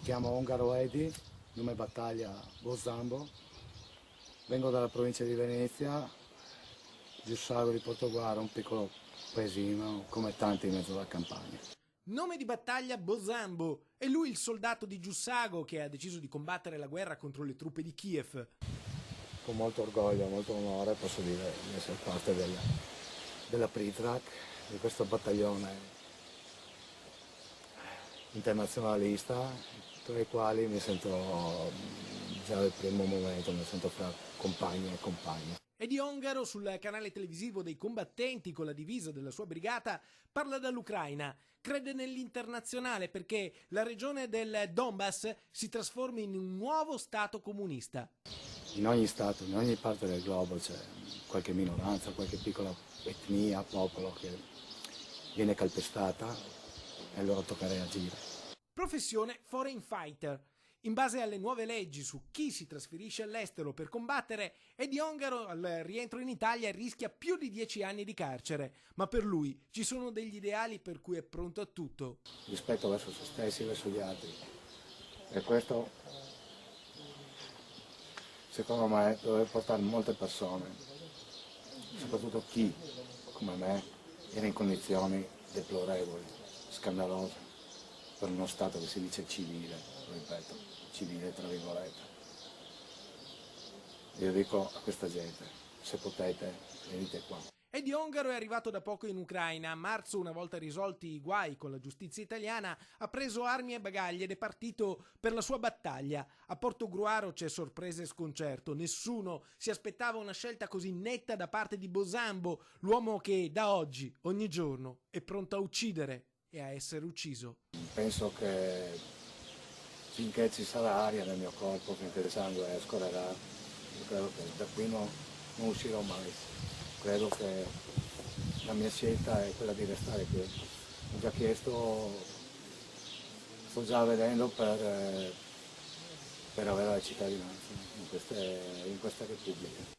Mi chiamo Ongaro Edi, nome battaglia Bozambo, vengo dalla provincia di Venezia, Giussago di Portoguaro, un piccolo paesino come tanti in mezzo alla campagna. Nome di battaglia Bozambo, è lui il soldato di Giussago che ha deciso di combattere la guerra contro le truppe di Kiev. Con molto orgoglio, molto onore posso dire di essere parte della Prizrak, di questo battaglione internazionalista, tra i quali mi sento già dal primo momento, mi sento fra compagni e compagni. Edi Ongaro, sul canale televisivo dei combattenti con la divisa della sua brigata, parla dall'Ucraina. Crede nell'internazionale perché la regione del Donbass si trasformi in un nuovo stato comunista. In ogni stato, in ogni parte del globo c'è qualche minoranza, qualche piccola etnia, popolo che viene calpestata e allora tocca reagire. Professione foreign fighter. In base alle nuove leggi su chi si trasferisce all'estero per combattere, Edi Ongaro al rientro in Italia rischia più di 10 anni di carcere, ma per lui ci sono degli ideali per cui è pronto a tutto. Rispetto verso se stessi e verso gli altri. E questo, secondo me, dovrebbe portare molte persone, soprattutto chi, come me, era in condizioni deplorevoli, scandalose, per uno Stato che si dice civile, lo ripeto, civile tra virgolette. Io dico a questa gente, se potete, venite qua. Edi Ongaro è arrivato da poco in Ucraina. A marzo, una volta risolti i guai con la giustizia italiana, ha preso armi e bagagli ed è partito per la sua battaglia. A Portogruaro c'è sorpresa e sconcerto. Nessuno si aspettava una scelta così netta da parte di Bozambo, l'uomo che da oggi, ogni giorno, è pronto a uccidere e a essere ucciso. Penso che finché ci sarà aria nel mio corpo, finché il sangue scorrerà, io credo che da qui non uscirò mai. Credo che la mia scelta è quella di restare qui. Ho già chiesto, sto già vedendo per avere la cittadinanza in questa Repubblica.